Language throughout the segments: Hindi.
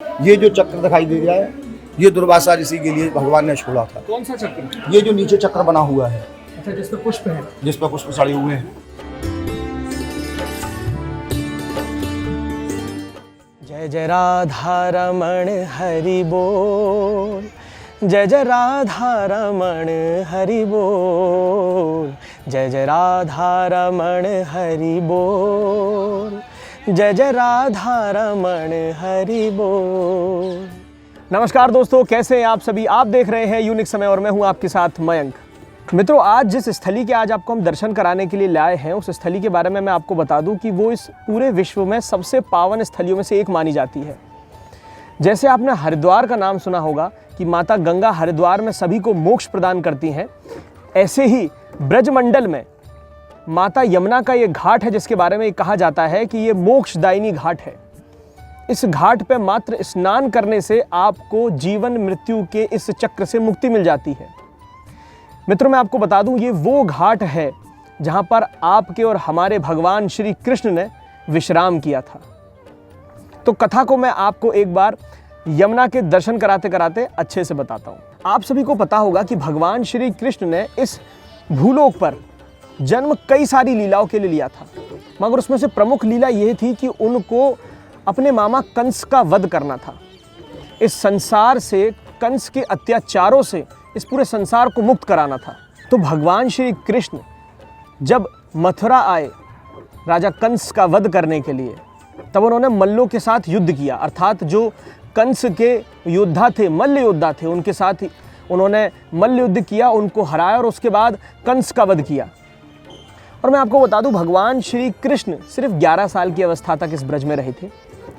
ये जो चक्र दिखाई दे रहा है, ये दुर्वासा ऋषि के लिए भगवान ने छोड़ा था। कौन सा चक्र? ये जो नीचे चक्र बना हुआ है, अच्छा, जिस पे पुष्प है। जिस पर पुष्प चढ़े हुए हैं। जय जय राधा रमण हरि बोल, जय जय राधा रमण हरि बोल, जय जय राधा रमण हरि बोल, जय जय राधा रमण हरि बोल। नमस्कार दोस्तों, कैसे हैं आप सभी? आप देख रहे हैं यूनिक समय और मैं हूं आपके साथ मयंक। मित्रों, आज जिस स्थली के आज आपको हम दर्शन कराने के लिए लाए हैं, उस स्थली के बारे में मैं आपको बता दूं कि वो इस पूरे विश्व में सबसे पावन स्थलियों में से एक मानी जाती है। जैसे आपने हरिद्वार का नाम सुना होगा कि माता गंगा हरिद्वार में सभी को मोक्ष प्रदान करती हैं, ऐसे ही ब्रजमंडल में माता यमुना का ये घाट है जिसके बारे में कहा जाता है कि ये मोक्षदायिनी घाट है। इस घाट पे मात्र स्नान करने से आपको जीवन मृत्यु के इस चक्र से मुक्ति मिल जाती है। मित्रों, मैं आपको बता दूं, ये वो घाट है जहां पर आपके और हमारे भगवान श्री कृष्ण ने विश्राम किया था। तो कथा को मैं आपको एक बार यमुना के दर्शन कराते कराते अच्छे से बताता हूं। आप सभी को पता होगा कि भगवान श्री कृष्ण ने इस भूलोक पर जन्म कई सारी लीलाओं के लिए लिया था, मगर उसमें से प्रमुख लीला यह थी कि उनको अपने मामा कंस का वध करना था। इस संसार से, कंस के अत्याचारों से इस पूरे संसार को मुक्त कराना था। तो भगवान श्री कृष्ण जब मथुरा आए राजा कंस का वध करने के लिए, तब उन्होंने मल्लों के साथ युद्ध किया, अर्थात जो कंस के योद्धा थे, मल्ल योद्धा थे, उनके साथ ही उन्होंने मल्ल युद्ध किया, उनको हराया और उसके बाद कंस का वध किया। और मैं आपको बता दूं, भगवान श्री कृष्ण सिर्फ 11 साल की अवस्था तक इस ब्रज में रहे थे।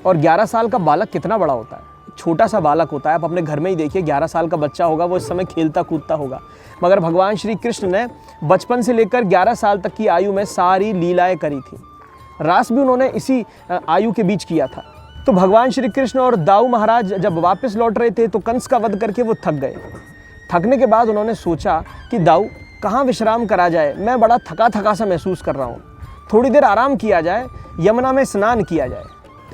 और 11 साल का बालक कितना बड़ा होता है, छोटा सा बालक होता है। आप अपने घर में ही देखिए, 11 साल का बच्चा होगा, वो इस समय खेलता कूदता होगा, मगर भगवान श्री कृष्ण ने बचपन से लेकर 11 साल तक की आयु में सारी लीलाएं करी थी। रास भी उन्होंने इसी आयु के बीच किया था। तो भगवान श्री कृष्ण और दाऊ महाराज जब वापस लौट रहे थे तो कंस का वध करके वो थक गए। थकने के बाद उन्होंने सोचा कि दाऊ, कहाँ विश्राम करा जाए, मैं बड़ा थका थका सा महसूस कर रहा हूँ, थोड़ी देर आराम किया जाए, यमुना में स्नान किया जाए।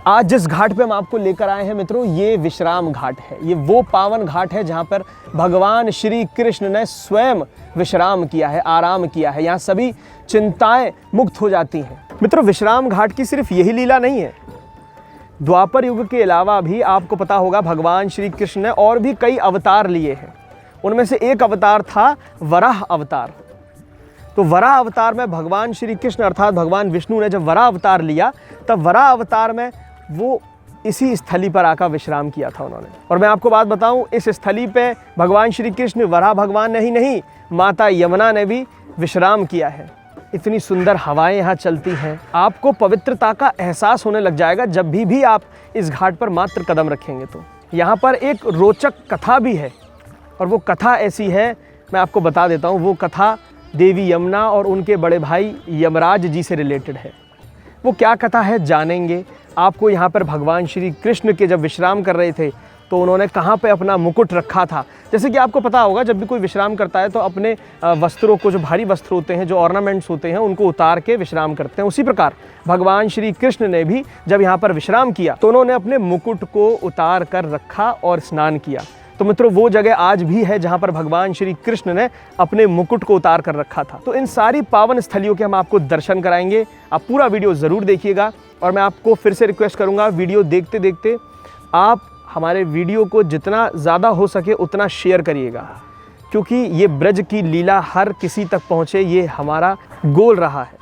आज जिस घाट पे हम आपको लेकर आए हैं मित्रों, ये विश्राम घाट है। ये वो पावन घाट है जहाँ पर भगवान श्री कृष्ण ने स्वयं विश्राम किया है, आराम किया है। यहाँ सभी चिंताएं मुक्त हो जाती हैं। मित्रों, विश्राम घाट की सिर्फ यही लीला नहीं है। द्वापर युग के अलावा भी आपको पता होगा भगवान श्री कृष्ण ने और भी कई अवतार लिए हैं। उनमें से एक अवतार था वराह अवतार। तो वराह अवतार में भगवान श्री कृष्ण अर्थात भगवान विष्णु ने जब वराह अवतार लिया, तब वराह अवतार में वो इसी स्थली पर आकर विश्राम किया था उन्होंने। और मैं आपको बात बताऊं, इस स्थली पे भगवान श्री कृष्ण, वराह भगवान नहीं, माता यमुना ने भी विश्राम किया है। इतनी सुंदर हवाएं यहाँ चलती हैं, आपको पवित्रता का एहसास होने लग जाएगा जब भी आप इस घाट पर मात्र कदम रखेंगे। तो यहाँ पर एक रोचक कथा भी है, और वो कथा ऐसी है, मैं आपको बता देता हूँ। वो कथा देवी यमुना और उनके बड़े भाई यमराज जी से रिलेटेड है। वो क्या कथा है जानेंगे। आपको यहाँ पर भगवान श्री कृष्ण के जब विश्राम कर रहे थे तो उन्होंने कहाँ पे अपना मुकुट रखा था। जैसे कि आपको पता होगा, जब भी कोई विश्राम करता है तो अपने वस्त्रों को, जो भारी वस्त्र होते हैं, जो ऑर्नामेंट्स होते हैं, उनको उतार के विश्राम करते हैं। उसी प्रकार भगवान श्री कृष्ण ने भी जब यहाँ पर विश्राम किया तो उन्होंने अपने मुकुट को उतार कर रखा और स्नान किया। तो मित्रों, वो जगह आज भी है जहाँ पर भगवान श्री कृष्ण ने अपने मुकुट को उतार कर रखा था। तो इन सारी पावन स्थलियों के हम आपको दर्शन कराएंगे। आप पूरा वीडियो ज़रूर देखिएगा। और मैं आपको फिर से रिक्वेस्ट करूँगा, वीडियो देखते देखते आप हमारे वीडियो को जितना ज़्यादा हो सके उतना शेयर करिएगा, क्योंकि ये ब्रज की लीला हर किसी तक पहुँचे, ये हमारा गोल रहा है।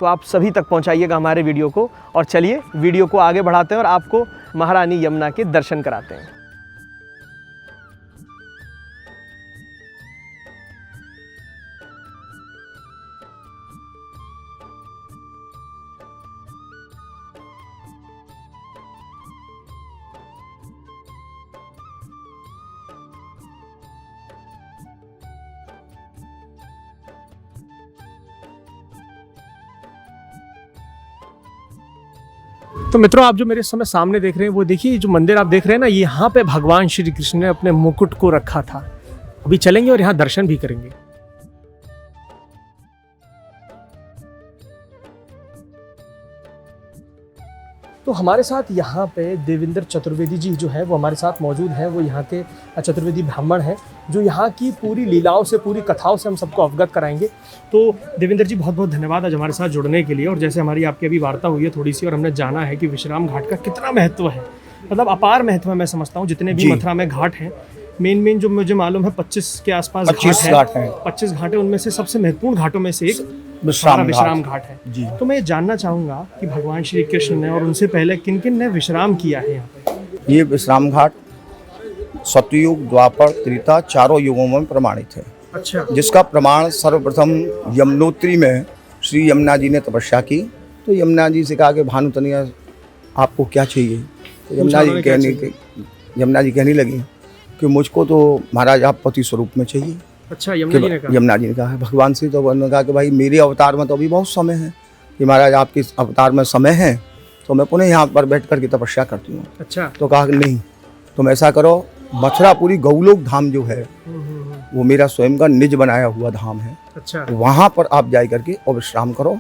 तो आप सभी तक पहुँचाइएगा हमारे वीडियो को। और चलिए वीडियो को आगे बढ़ाते हैं और आपको महारानी यमुना के दर्शन कराते हैं। तो मित्रों, आप जो मेरे समय सामने देख रहे हैं, वो देखिए, जो मंदिर आप देख रहे हैं ना, यहाँ पे भगवान श्री कृष्ण ने अपने मुकुट को रखा था। अभी चलेंगे और यहाँ दर्शन भी करेंगे। तो हमारे साथ यहाँ पे देवेंद्र चतुर्वेदी जी जो है वो हमारे साथ मौजूद हैं। वो यहाँ के चतुर्वेदी ब्राह्मण हैं जो यहाँ की पूरी लीलाओं से, पूरी कथाओं से हम सबको अवगत कराएंगे। तो देवेंद्र जी बहुत बहुत धन्यवाद आज हमारे साथ जुड़ने के लिए। और जैसे हमारी आपकी अभी वार्ता हुई है थोड़ी सी, और हमने जाना है कि विश्राम घाट का कितना महत्व है, मतलब अपार महत्व है। मैं समझता हूँ जितने भी मथुरा में घाट हैं, मेन जो मुझे मालूम है 25 के आसपास 25 घाट हैं। 25 घाट है, उनमें से सबसे महत्वपूर्ण घाटों में से एक विश्राम घाट है जी। तो मैं ये जानना चाहूँगा कि भगवान श्री कृष्ण ने और उनसे पहले किन किन ने विश्राम किया है यहाँ पे? ये विश्राम घाट सतयुग, द्वापर, त्रेता चारों युगों में प्रमाणित है। अच्छा। जिसका प्रमाण सर्वप्रथम यमुनोत्री में श्री यमुना जी ने तपस्या की। तो यमुना जी से कहा कि भानुतनिया आपको क्या चाहिए? तो यमुना जी कहने लगी कि मुझको तो महाराज आप पति स्वरूप में चाहिए। अच्छा, यमुना जी ने कहा भगवान से। तो उन्होंने कहा कि भाई मेरे अवतार में तो अभी बहुत समय है, कि महाराज आपके अवतार में समय है तो मैं पुनः यहाँ पर बैठ करके तपस्या करती हूँ। अच्छा। तो कहा कि नहीं, तुम ऐसा करो, मथुरापुरी गौलोक धाम जो है वो मेरा स्वयं का निज बनाया हुआ धाम है। अच्छा। वहाँ पर आप जा करके और विश्राम करो।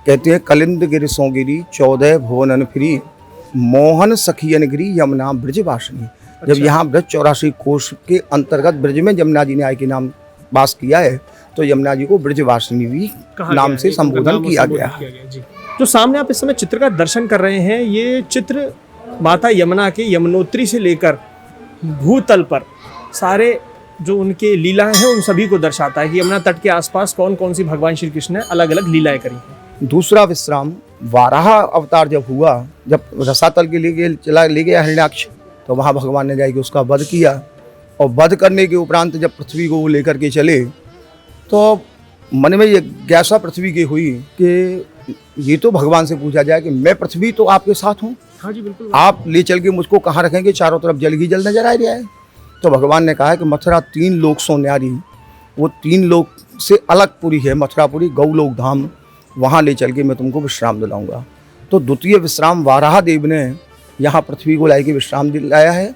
कहते हैं कलिंद गिरि सोगिरी 14 भुवन फिरी मोहन सखियन गिरी यमुना ब्रजवासिनी। जब यहाँ ब्रज 84 कोष के अंतर्गत ब्रज में यमुना जी ने आय के नाम वास किया है तो यमुना जी को ब्रजवासिनी भी नाम से संबोधन किया गया है। जो सामने आप इस समय चित्र का दर्शन कर रहे हैं, ये चित्र माता यमुना के यमुनोत्री से लेकर भूतल पर सारे जो उनके लीलाएं हैं उन सभी को दर्शाता है कि यमुना तट के आसपास कौन कौन सी भगवान श्री कृष्ण ने अलग अलग लीलाएं करी हैं। दूसरा विश्राम वाराह अवतार जब हुआ, जब रसातल के ले गया हिरण्याक्ष, तो वहाँ भगवान ने जाके उसका वध किया। और वध करने के उपरांत जब पृथ्वी को वो लेकर के चले तो मन में ये जिज्ञासा पृथ्वी की हुई कि ये तो भगवान से पूछा जाए कि मैं पृथ्वी तो आपके साथ हूँ, हाँ जी बिल्कुल, आप ले चल के मुझको कहाँ रखेंगे? चारों तरफ जल ही जल नजर आ रहा है। तो भगवान ने कहा कि मथुरा 3 लोक सो न्यारी, वो 3 लोक से अलग पुरी है मथुरापुरी गौलोक धाम, वहाँ ले चल के मैं तुमको विश्राम दिलाऊंगा। तो द्वितीय विश्राम वाराह देव ने यहाँ पृथ्वी को लाए के विश्राम दिलाया है।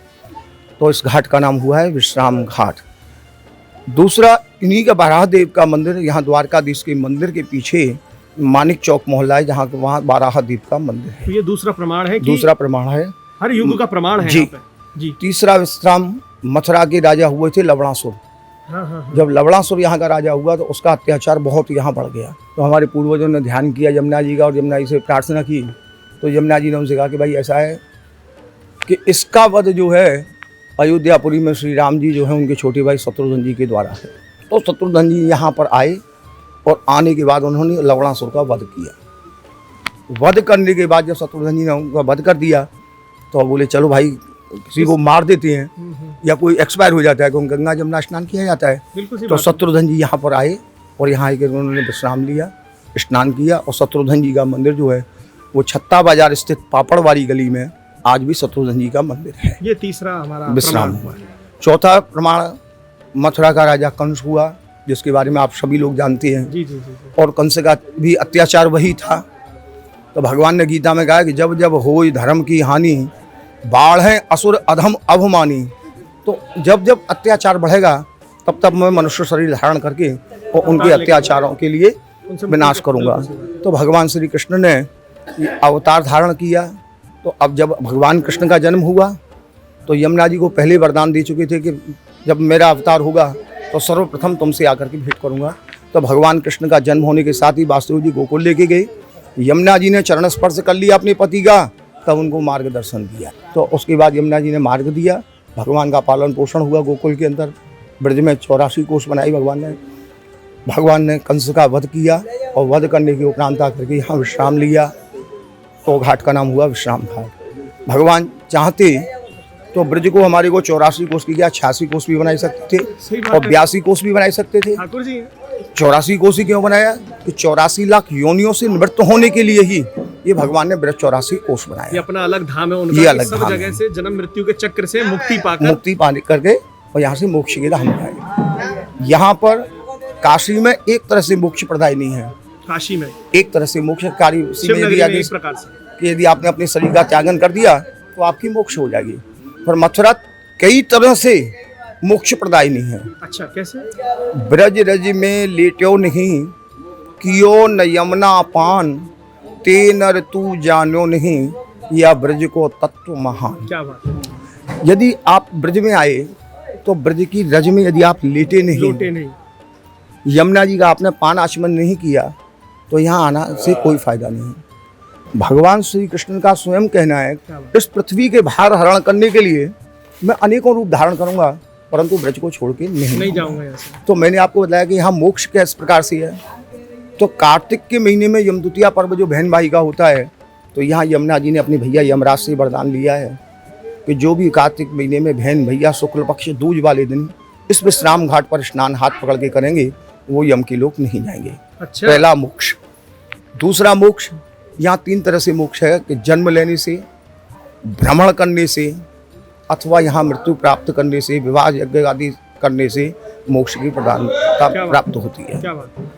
तो इस घाट का नाम हुआ है विश्राम घाट। दूसरा इन्हीं का वाराह देव का मंदिर यहाँ द्वारकाधीश के मंदिर के पीछे मानिक चौक मोहल्ला है, जहाँ वहाँ वाराह देव का मंदिर है। तो ये दूसरा प्रमाण है कि दूसरा प्रमाण है, हर युग का प्रमाण है जी। जी। तीसरा विश्राम मथुरा के राजा हुए थे लवणासुर। हाँ। जब लवणासुर यहाँ का राजा हुआ तो उसका अत्याचार बहुत यहाँ बढ़ गया। तो हमारे पूर्वजों ने ध्यान किया यमुना जी का और यमुना जी से प्रार्थना की। तो यमुना जी ने उनसे कहा कि भाई ऐसा है कि इसका वध जो है अयोध्यापुरी में श्री राम जी जो है उनके छोटे भाई शत्रुघ्न जी के द्वारा है। तो शत्रुघ्न जी यहाँ पर आए और आने के बाद उन्होंने लवणासुर का वध किया। वध करने के बाद जब शत्रुघ्न जी ने उनका वध कर दिया तो बोले चलो भाई किसी को मार देते हैं या कोई एक्सपायर हो जाता है, क्योंकि गंगा जमुना स्नान किया जाता है। तो शत्रुघ्न जी यहाँ पर आए और यहाँ आकर उन्होंने विश्राम लिया, स्नान किया। और शत्रुघ्न जी का मंदिर जो है वो छत्ता बाजार स्थित पापड़वाड़ी गली में आज भी शत्रुघ्न जी का मंदिर है। ये तीसरा हमारा विश्राम हुआ। चौथा प्रमाण मथुरा का राजा कंस हुआ, जिसके बारे में आप सभी लोग जानते हैं। जी। और कंस का भी अत्याचार वही था। तो भगवान ने गीता में कहा कि जब जब होई धर्म की हानि बाढ़ है असुर अधम अभिमानी। तो जब जब अत्याचार बढ़ेगा तब तब मैं मनुष्य शरीर धारण करके और उनके अत्याचारों के लिए विनाश करूंगा। तो भगवान श्री कृष्ण ने अवतार धारण किया। तो अब जब भगवान कृष्ण का जन्म हुआ तो यमुना जी को पहले वरदान दे चुके थे कि जब मेरा अवतार होगा तो सर्वप्रथम तुमसे आकर के भेंट करूंगा। तो भगवान कृष्ण का जन्म होने के साथ ही वासुदेव जी गोकुल लेके गए। यमुना जी ने चरण स्पर्श कर लिया अपने पति का, तब उनको मार्गदर्शन दिया। तो उसके बाद यमुना जी ने मार्ग दिया, भगवान का पालन पोषण हुआ गोकुल के अंदर। ब्रज में 84 कोष बनाई भगवान ने कंस का वध किया और वध करने के उपरांत आकर के यहाँ विश्राम लिया। तो घाट का नाम हुआ विश्राम घाट। भगवान चाहते तो ब्रज को हमारे को 84 कोष की 86 कोष भी बना सकते थे और 82 कोष भी बना सकते थे। 84 कोष ही क्यों बनाया कि 84 लाख योनियों से निवृत्त होने के लिए ही ये भगवान ने ब्रज 84 कोष बनाया। ये अपना अलग धाम है उनका, ये अलग सब धाम जगह से जन्म मृत्यु के चक्र से मुक्ति पाने करके और यहाँ से मोक्ष के धाम पाए। यहाँ पर काशी में एक तरह से मोक्ष प्रदायनी है। काशी में एक तरह से मोक्ष कार्य यदि आपने अपने शरीर का त्यागन कर दिया तो आपकी मोक्ष हो जाएगी। पर मथुरा कई तरह से मोक्ष प्रदायनी है। अच्छा, कैसे? ब्रज रज में लेट्यो नहीं कियो न यमुना पान ते नर तू जानो नहीं या ब्रज को तत्व महान। क्या बात है। यदि आप ब्रज में आए तो ब्रज की रज में यदि आप लेटे लोटे नहीं, नहीं। यमुना जी का आपने पान आचमन नहीं किया तो यहाँ आना से कोई फायदा नहीं। भगवान श्री कृष्ण का स्वयं कहना है, इस पृथ्वी के भार हरण करने के लिए मैं अनेकों रूप धारण करूंगा परंतु ब्रज को छोड़ के नहीं जाऊंगा यहाँ से। तो मैंने आपको बताया कि यहाँ मोक्ष किस प्रकार से है। तो कार्तिक के महीने में यमद्वितीया पर्व जो बहन भाई का होता है, तो यहाँ यमुना जी ने अपने भैया यमराज से वरदान लिया है कि जो भी कार्तिक महीने में बहन भैया शुक्ल पक्ष दूज वाले दिन इस विश्राम घाट पर स्नान हाथ पकड़ के करेंगे वो यम के लोक नहीं जाएंगे। अच्छा। पहला मोक्ष। दूसरा मोक्ष, यहाँ 3 तरह से मोक्ष है कि जन्म लेने से, भ्रमण करने से, अथवा यहाँ मृत्यु प्राप्त करने से, विवाह यज्ञ आदि करने से मोक्ष की प्रदानता प्राप्त होती है। क्या बात है।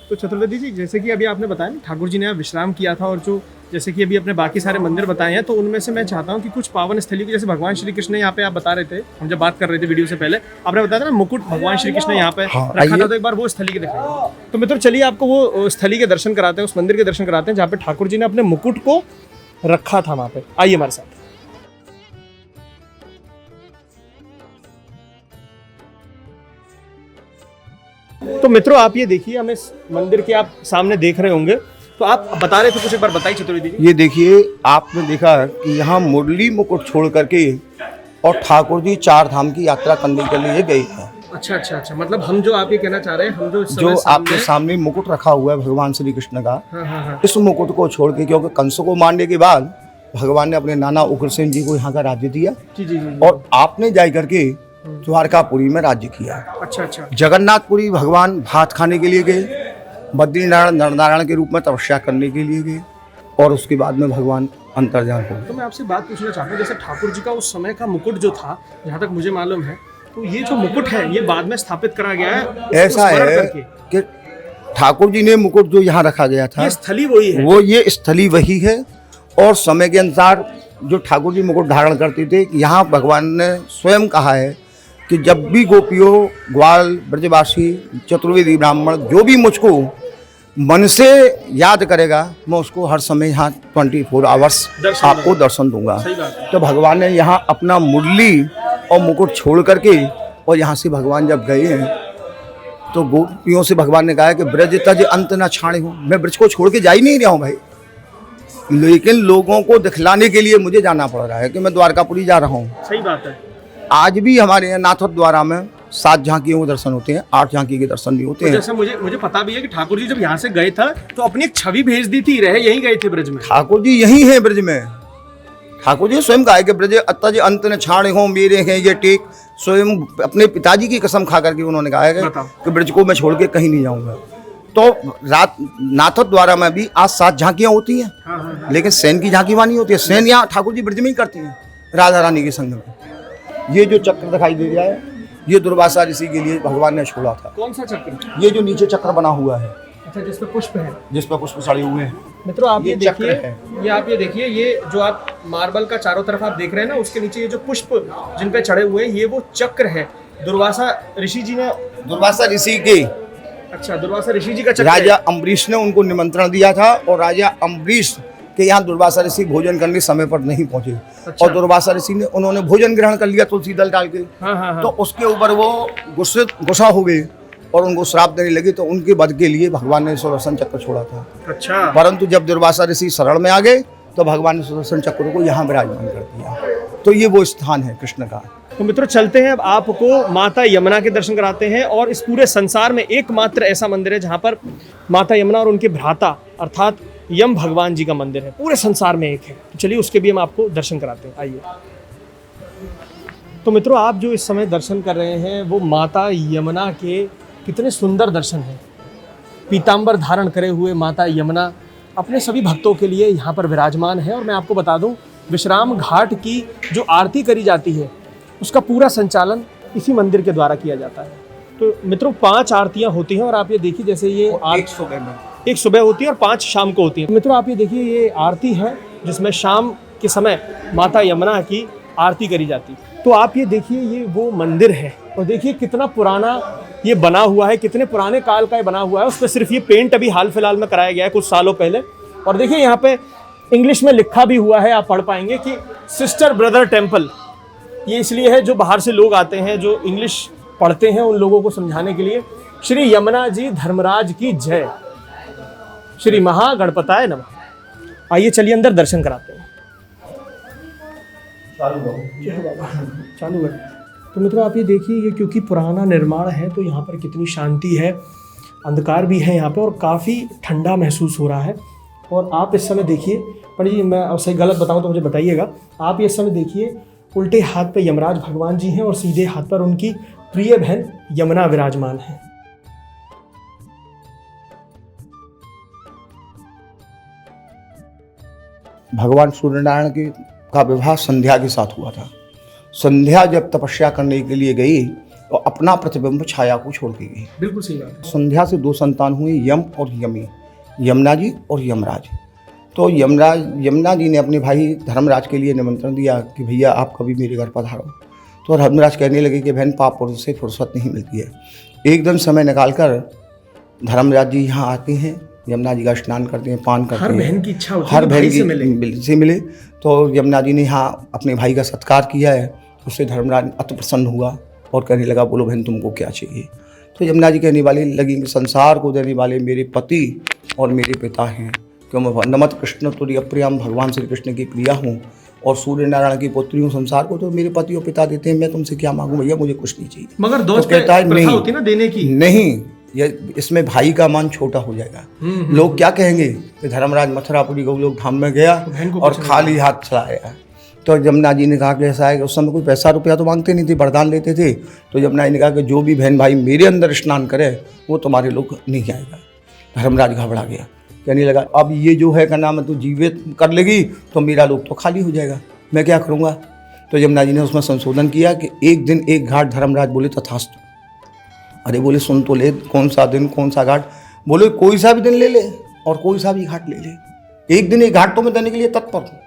तो चतुर्वेदी जी, जैसे कि अभी आपने बताया ना ठाकुर जी ने यहाँ विश्राम किया था, और जो जैसे कि अभी अपने बाकी सारे मंदिर बताए हैं, तो उनमें से मैं चाहता हूँ कि कुछ पावन स्थली की, जैसे भगवान श्री कृष्ण यहाँ पे आप बता रहे थे, हम जब बात कर रहे थे वीडियो से पहले, आपने बताया था ना मुकुट भगवान श्री कृष्ण यहाँ पे रखा था, तो एक बार वो स्थली के दिखाइए। तो मित्रों चलिए आपको वो स्थली के दर्शन कराते हैं, उस मंदिर के दर्शन कराते हैं जहाँ पे ठाकुर जी ने अपने मुकुट को रखा था वहाँ पे। आइए हमारे साथ। तो मित्रों आप ये देखिए, हम इस मंदिर के आप सामने देख रहे होंगे, तो आप बता रहे थे कुछ, एक बार बताइए चतुर्वेदी जी। ये देखिए, आपने देखा कि यहाँ मुरली मुकुट छोड़ करके और ठाकुर जी 4 धाम की यात्रा करने के लिए गए हैं। अच्छा अच्छा अच्छा, मतलब हम जो आप ये कहना चाह रहे हैं, हम जो इस जो समय आपके सामने मुकुट रखा हुआ है भगवान श्री कृष्ण का, हाँ। इस मुकुट को छोड़ के, क्योंकि कंस को मारने के बाद भगवान ने अपने नाना उग्रसेन जी को यहाँ का राज्य दिया जी। और आपने जा करके द्वारकापुरी में राज्य किया। अच्छा अच्छा। जगन्नाथपुरी भगवान भात खाने के लिए गए, बद्रीनारायण नरनारायण के रूप में तपस्या करने के लिए गए और उसके बाद में भगवान अंतर्जान हो गए। तो मैं आपसे बात पूछना चाहता हूँ, जैसे ठाकुर जी का उस समय का मुकुट जो था, जहाँ तक मुझे मालूम है, तो ये जो मुकुट है ये बाद में स्थापित करा गया है, ऐसा है कि ठाकुर जी ने मुकुट जो यहाँ रखा गया था, ये स्थली वही है, वो ये स्थली वही है। और समय के अनुसार जो ठाकुर जी मुकुट धारण करते थे, यहाँ भगवान ने स्वयं कहा है कि जब भी गोपियों, ग्वाल, ब्रजवासी, चतुर्वेदी ब्राह्मण जो भी मुझको मन से याद करेगा, मैं उसको हर समय यहाँ 24 आवर्स आपको दर्शन दूंगा। तो भगवान ने यहाँ अपना मुरली और मुकुट छोड़ करके, और यहाँ से भगवान जब गए हैं तो गोपियों से भगवान ने कहा है कि ब्रज तज अंत न छाणे हूँ, मैं ब्रज को छोड़ के जा ही नहीं रहा हूँ भाई, लेकिन लोगों को दिखलाने के लिए मुझे जाना पड़ रहा है कि मैं द्वारकापुरी जा रहा हूँ। सही बात है। आज भी हमारे यहाँ नाथोद द्वारा में 7 झांकियों के दर्शन होते हैं, 8 झांकी के दर्शन नहीं होते हैं। जैसा मुझे पता भी है कि ठाकुर जी जब यहाँ से गए थे तो अपनी एक छवि भेज दी थी, रहे यहीं गए थे ब्रज में। ठाकुर जी यही है ब्रज में। ठाकुर जी स्वयं कहा है कि ब्रज अतज अंत न छाणे हो मेरे हैं ये टेक। स्वयं अपने पिताजी की कसम खा करके उन्होंने कहा है कि ब्रज को मैं छोड़ के कहीं नहीं जाऊंगा। तो रात नाथोद द्वारा में भी आज 7 झांकियाँ होती हैं, हाँ। लेकिन सेन की झांकी वहाँ नहीं होती है। सेन यहाँ ठाकुर जी ब्रज में ही करती हैं राधा रानी के संग में। ये जो चक्र दिखाई दे रहा है, ये दुर्वासा ऋषि के लिए भगवान ने छोड़ा था। कौन सा चक्र? ये जो नीचे चक्र बना हुआ है, अच्छा, जिस पे पुष्प है, जिस पर पुष्प चढ़े हुए हैं। मित्रों आप ये चक्र देखिए, है। ये आप ये देखिए, ये जो आप मार्बल का चारों तरफ आप देख रहे हैं ना, उसके नीचे ये जो पुष्प जिन पे चढ़े हुए हैं, ये वो चक्र है। दुर्वासा ऋषि जी ने, दुर्वासा ऋषि के, अच्छा, दुर्वासा ऋषि जी का चक्र राजा अम्बरीश ने उनको निमंत्रण दिया था और राजा अम्बरीश के यहाँ दुर्वासा ऋषि भोजन करने समय पर नहीं पहुंचे। अच्छा। और दुर्वासा ऋषि ने उन्होंने भोजन ग्रहण कर लिया तुलसी दल डाल के। हाँ। तो उसके ऊपर वो गुस्सा हो गए और उनको श्राप देने लगे। तो उनके वध के लिए भगवान ने सुदर्शन चक्र छोड़ा था। अच्छा। परंतु जब दुर्वासा ऋषि शरण में आ गए तो भगवान ने सुदर्शन चक्र को यहाँ विराजमान कर दिया। तो ये वो स्थान है कृष्ण का। तो मित्रों चलते हैं, अब आपको माता यमुना के दर्शन कराते हैं। और इस पूरे संसार में एकमात्र ऐसा मंदिर है जहाँ पर माता यमुना और उनके भ्राता अर्थात यम भगवान जी का मंदिर है, पूरे संसार में एक है। तो चलिए उसके भी हम आपको दर्शन कराते हैं, आइए। तो मित्रों आप जो इस समय दर्शन कर रहे हैं वो माता यमुना के कितने सुंदर दर्शन हैं। पीताम्बर धारण करे हुए माता यमुना अपने सभी भक्तों के लिए यहाँ पर विराजमान है। और मैं आपको बता दूँ, विश्राम घाट की जो आरती करी जाती है उसका पूरा संचालन इसी मंदिर के द्वारा किया जाता है। तो मित्रों 5 आरतियाँ होती हैं और आप ये देखिए, जैसे ये एक सुबह होती है और 5 शाम को होती है। मित्रों आप ये देखिए, ये आरती है जिसमें शाम के समय माता यमुना की आरती करी जाती है। तो आप ये देखिए, ये वो मंदिर है और देखिए कितना पुराना ये बना हुआ है, कितने पुराने काल का ये बना हुआ है। उस पर सिर्फ ये पेंट अभी हाल फिलहाल में कराया गया है कुछ सालों पहले। और देखिए यहाँ पे इंग्लिश में लिखा भी हुआ है, आप पढ़ पाएंगे कि सिस्टर ब्रदर टेम्पल। ये इसलिए है जो बाहर से लोग आते हैं जो इंग्लिश पढ़ते हैं उन लोगों को समझाने के लिए। श्री यमुना जी धर्मराज की जय, श्री महागणपताय नमः। आइए चलिए अंदर दर्शन कराते हैं। चालू है। तो मित्रों आप ये देखिए, ये क्योंकि पुराना निर्माण है तो यहाँ पर कितनी शांति है, अंधकार भी है यहाँ पे और काफ़ी ठंडा महसूस हो रहा है। और आप इस समय देखिए, पंडित जी मैं सही गलत बताऊँ तो मुझे बताइएगा, आप ये इस समय देखिए उल्टे हाथ पे यमराज भगवान जी हैं और सीधे हाथ पर उनकी प्रिय बहन यमुना विराजमान है। भगवान सूर्यनारायण का विवाह संध्या के साथ हुआ था। संध्या जब तपस्या करने के लिए गई तो अपना प्रतिबिंब छाया को छोड़ के गई। बिल्कुल सही बात है। संध्या से 2 संतान हुए, यम और यमी, यमुना जी और यमराज। तो यमुना जी ने अपने भाई धर्मराज के लिए निमंत्रण दिया कि भैया आप कभी मेरे घर पधारो। तो धर्मराज कहने लगे कि बहन पाप पुरुष से फुर्सत नहीं मिलती है। एक दिन समय निकालकर धर्मराज जी यहाँ आते हैं, यमुना जी का स्नान करते हैं, पान करते हैं। हर बहन की इच्छा होती है हर बहन से मिले। तो यमुना जी ने यहाँ अपने भाई का सत्कार किया है। उससे धर्मराज अति प्रसन्न हुआ और कहने लगा बोलो बहन तुमको क्या चाहिए। तो यमुना जी कहने वाली लगी कि संसार को देने वाले मेरे पति और मेरे पिता हैं, क्यों मैं नमत कृष्ण तुरीय प्रियम, भगवान श्री कृष्ण की प्रिया हूँ और सूर्य नारायण की पुत्री हूँ। संसार को तो मेरे पति और पिता देते हैं, मैं तुमसे क्या मांगू भैया, मुझे कुछ नहीं चाहिए। मगर तो दोस्त कहता है प्रथा होती है ना देने की। नहीं, इसमें भाई का मान छोटा हो जाएगा। लोग क्या कहेंगे कि धर्मराज मथुरापुरी गोलोक धाम में गया और खाली हाथ चला आया। तो यमुना जी ने कहा कि ऐसा है कि उस समय कोई पैसा रुपया तो मांगते नहीं थे, वरदान लेते थे। तो यमुना जी ने कहा कि जो भी बहन भाई मेरे अंदर स्नान करे वो तुम्हारे लोग नहीं आएगा। धर्मराज घबरा गया, कहने लगा अब ये जो है का नाम है तो जीवित कर लेगी तो मेरा लोग तो खाली हो जाएगा, मैं क्या करूँगा। तो यमुना जी ने उसमें संशोधन किया कि एक दिन एक घाट। धर्मराज बोले तथास्तु। अरे बोले सुन तो ले, कौन सा दिन कौन सा घाट। बोले कोई सा भी दिन ले ले और कोई सा भी घाट ले ले, एक दिन एक घाट तो मैं देने के लिए तत्पर हूँ।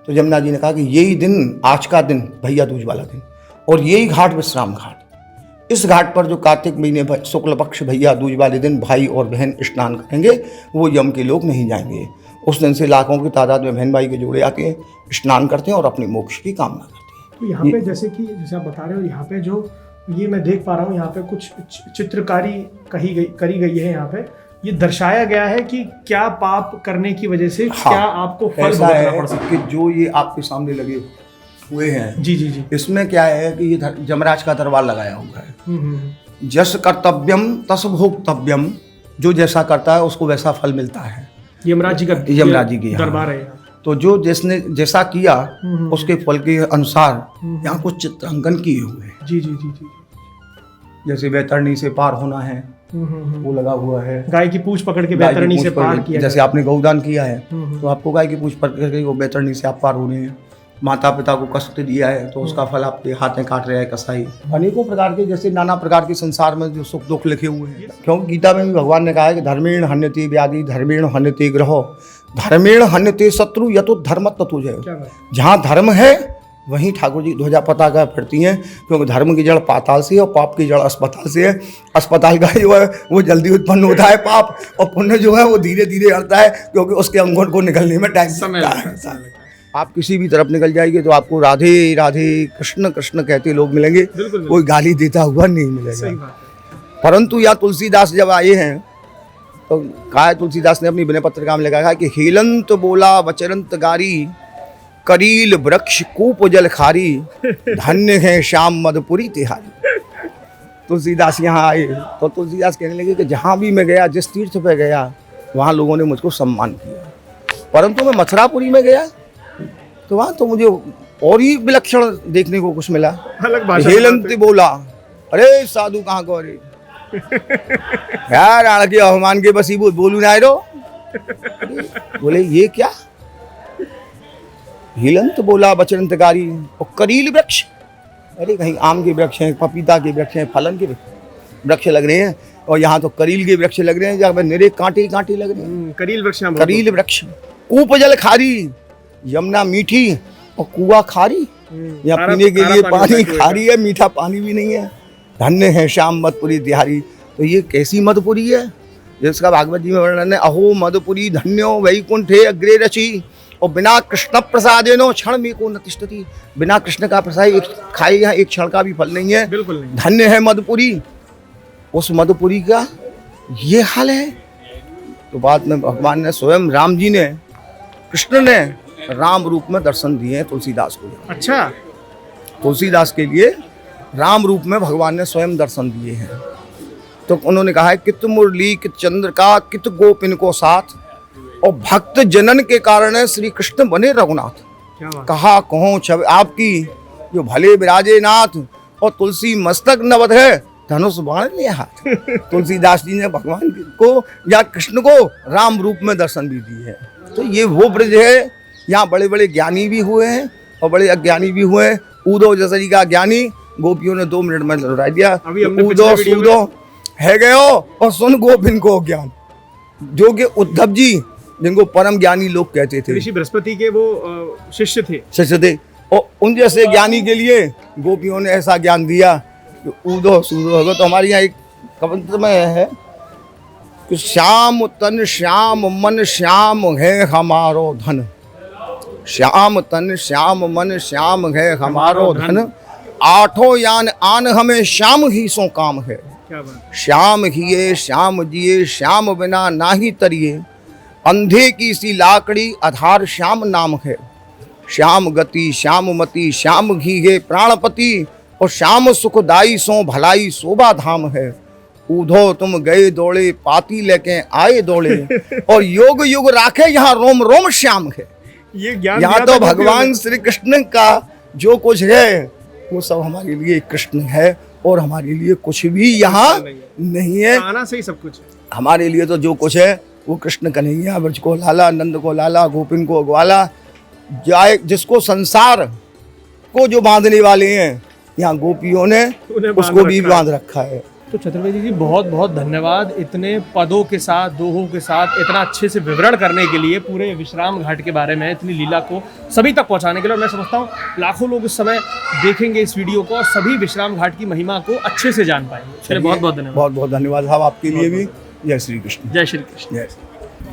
तो यमुना जी ने कहा कि यही दिन, आज का दिन भैया दूज वाला दिन, और यही घाट विश्राम घाट। इस घाट पर जो कार्तिक महीने शुक्ल पक्ष भैया दूज वाले दिन भाई और बहन स्नान करेंगे वो यम के लोग नहीं जाएंगे। उस दिन से लाखों की तादाद में बहन भाई के जोड़े आते हैं, स्नान करते हैं और अपने मोक्ष की कामना करते हैं। तो यहाँ पे जैसे आप बता रहे हो, यहाँ पे जो ये मैं देख पा रहा हूँ, यहाँ पे कुछ चित्रकारी करी गई है। यहाँ पे ये दर्शाया गया है कि क्या पाप करने की वजह से क्या आपको फल भोगना पड़ सकता है। कि जो ये आपके सामने लगे हुए हैं, जी जी जी, इसमें क्या है कि ये यमराज का दरबार लगाया हुआ है। जस कर्तव्यम तस भोक्तव्यम, जो जैसा करता है उसको वैसा फल मिलता है। यमराज जी की दरबार है। तो जो जिसने जैसा किया उसके फल के अनुसार यहाँ कुछ चित्रांकन किए हुए हैं। जी जी जी जी, जैसे बैतरणी से पार होना है वो लगा हुआ है। गाय की पूंछ पकड़ के बैतरणी से पार किया। जैसे आपने गौदान किया है तो आपको गाय की पूंछ पकड़ के वो बैतरणी से आप पार हो रहे हैं। माता पिता को कष्ट दिया है तो उसका फल आपके हाथें काट रहा है कसाई। अनेकों प्रकार के, जैसे नाना प्रकार के संसार में जो सुख दुख लिखे हुए हैं। क्योंकि गीता में भी भगवान ने कहा है कि धर्मेण हन्यते व्याधि, धर्मेण हन्यते ग्रहो, धर्मेण हन्यते शत्रु, यतो धर्म ततो जय। जहाँ धर्म है वहीं ठाकुर जी ध्वजा पताका फड़ती हैं, क्योंकि धर्म की जड़ पाताल से है और पाप की जड़ अस्पताल से है। अस्पताल का जो है वो जल्दी उत्पन्न होता है पाप, और पुण्य जो है वो धीरे धीरे अड़ता है, क्योंकि उसके अंगों को निकलने में टाइम लगता है। आप किसी भी तरफ निकल जाएंगे तो आपको राधे राधे कृष्ण कृष्ण कहते लोग मिलेंगे, कोई गाली देता हुआ नहीं मिलेगा। परंतु यहाँ तुलसीदास जब आए हैं तो कहा तुलसीदास ने अपनी विनय पत्रिका में लिखा है कि हेलंत बोला वचरंत गारी, करील वृक्ष कूप जल खारी, धन्य है श्याम मधुपुरी तिहारी। तुलसीदास यहाँ आए तो तुलसीदास कहने लगे कि जहाँ भी मैं गया, जिस तीर्थ पे गया वहाँ लोगों ने मुझको सम्मान किया, परंतु मैं मथुरापुरी में गया तो वहाँ तो मुझे और ही विलक्षण देखने को कुछ मिला। हेलंत बोला, अरे साधु कहाँ को, अरे यार आड़ के अवमान के बसी बोलू ना रो। बोले ये क्या। हिलंत बोला बचरंतकारी और करील वृक्ष, अरे कहीं आम के वृक्ष हैं, पपीता के वृक्ष हैं, फलन के वृक्ष लग रहे हैं, और यहाँ तो करील के वृक्ष लग रहे हैं जहाँ निरे कांटे कांटे लग रहे हैं। करील वृक्ष, कूप जल खारी, यमुना मीठी और कुआ खारी, यहाँ पीने के लिए पानी खारी है, मीठा पानी भी नहीं है। धन्य है श्याम मधुपुरी तिहारी। तो ये कैसी मधुपुरी है जिसका भागवत जी में वर्णन है। अहो मधुपुरी धन्यो वैकुंठे अग्रे रची, और बिना कृष्ण प्रसादेनो क्षण में को न तिष्ठति, बिना कृष्ण का प्रसाद एक खाए यहाँ एक क्षण का भी फल नहीं है। बिल्कुल नहीं। धन्य है मधुपुरी, उस मधुपुरी का ये हाल है। तो बाद में भगवान ने स्वयं राम जी ने, कृष्ण ने राम रूप में दर्शन दिए हैं तुलसीदास को। अच्छा, तुलसीदास के लिए राम रूप में भगवान ने स्वयं दर्शन दिए हैं। तो उन्होंने कहा है कित मुरली कित चंद्र का कित गोपिन को साथ, और भक्त जनन के कारण श्री कृष्ण बने रघुनाथ। क्या बात। कहा कहो छवि आपकी जो भले विराजे नाथ, और तुलसी मस्तक नवद है धनुष बाण ले हाथ। तुलसीदास जी ने भगवान को या कृष्ण को राम रूप में दर्शन भी दिए हैं। तो ये वो ब्रज है, यहाँ बड़े बड़े ज्ञानी भी हुए हैं और बड़े अज्ञानी भी हुए हैं। उदो जसरी का ज्ञानी गोपियों ने 2 मिनट में लौटा दिया। उदो सूदो है गयो और सुन गोपिन को ज्ञान, जो कि उद्धव जी जिनको परम ज्ञानी लोग कहते थे, ऋषि बृहस्पति के वो शिष्य थे। शिष्य थे, और उन जैसे ज्ञानी के लिए गोपियों ने ऐसा ज्ञान दिया कि उदो सूदो होगा। तो हमारे यहाँ एक कविता में है कि श्याम तन श्याम मन श्याम है हमारो धन, श्याम तन श्याम मन श्याम है हमारो धन, आठों यान आन हमें श्याम ही सो काम है। क्या बात। श्याम हिये श्याम जिए श्याम बिना नाही तरिए, अंधे की सी लाकड़ी आधार श्याम नाम है। श्याम गति श्याम मति श्याम घीगे प्राणपति, और श्याम सुखदाई सो भलाई शोभा धाम है। ऊधो तुम गए दौड़े पाती लेके आए दौड़े, और योग युग राखे यहाँ रोम रोम श्याम है। ये ज्ञान यहाँ तो भगवान श्री कृष्ण का जो कुछ है वो सब हमारे लिए कृष्ण है, और हमारे लिए कुछ भी यहाँ नहीं है। आना से ही सब कुछ है। हमारे लिए तो जो कुछ है वो कृष्ण कन्हैया, ब्रज को लाला, नंद को लाला, गोपिन को ग्वाला, जाए जिसको संसार को जो बांधने वाले हैं यहाँ गोपियों ने उसको भी बांध रखा है। तो चतुर्वेदी जी बहुत बहुत धन्यवाद, इतने पदों के साथ, दोहों के साथ इतना अच्छे से विवरण करने के लिए, पूरे विश्राम घाट के बारे में इतनी लीला को सभी तक पहुंचाने के लिए। और मैं समझता हूँ लाखों लोग इस समय देखेंगे इस वीडियो को और सभी विश्राम घाट की महिमा को अच्छे से जान पाएंगे। चलिए बहुत बहुत धन्यवाद। बहुत बहुत धन्यवाद साहब आपके लिए भी। जय श्री कृष्ण। जय श्री कृष्ण। जय।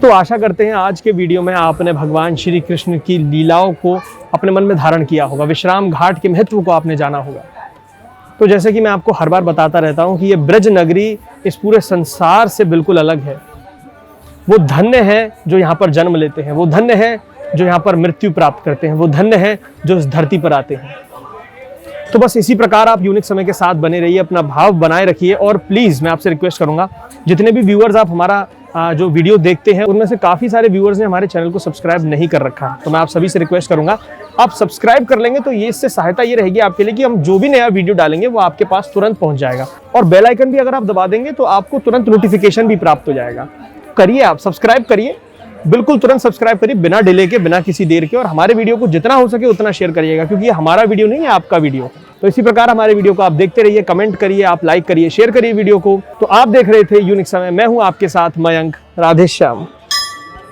तो आशा करते हैं आज के वीडियो में आपने भगवान श्री कृष्ण की लीलाओं को अपने मन में धारण किया होगा, विश्राम घाट के महत्व को आपने जाना होगा। तो जैसे कि मैं आपको हर बार बताता रहता हूँ कि ये ब्रज नगरी इस पूरे संसार से बिल्कुल अलग है। वो धन्य है जो यहाँ पर जन्म लेते हैं, वो धन्य है जो यहाँ पर मृत्यु प्राप्त करते हैं, वो धन्य है जो इस धरती पर आते हैं। तो बस इसी प्रकार आप यूनिक समय के साथ बने रहिए, अपना भाव बनाए रखिए। और प्लीज़ मैं आपसे रिक्वेस्ट करूँगा, जितने भी व्यूअर्स आप हमारा जो वीडियो देखते हैं उनमें से काफ़ी सारे व्यूअर्स ने हमारे चैनल को सब्सक्राइब नहीं कर रखा, तो मैं आप सभी से रिक्वेस्ट करूंगा आप सब्सक्राइब कर लेंगे तो ये इससे सहायता ये रहेगी आपके लिए कि हम जो भी नया वीडियो डालेंगे वो आपके पास तुरंत पहुंच जाएगा। और बेल आइकन भी अगर आप दबा देंगे तो आपको तुरंत नोटिफिकेशन भी प्राप्त हो जाएगा। करिए, आप सब्सक्राइब करिए, बिल्कुल तुरंत सब्सक्राइब करिए, बिना डिले के, बिना किसी देर के। और हमारे वीडियो को जितना हो सके उतना शेयर करिएगा, क्योंकि ये हमारा वीडियो नहीं है, आपका वीडियो। तो इसी प्रकार हमारे वीडियो को आप देखते रहिए, कमेंट करिए, आप लाइक करिए, शेयर करिए वीडियो को। तो आप देख रहे थे यूनिक समय, मैं हूं आपके साथ मयंक। राधे श्याम।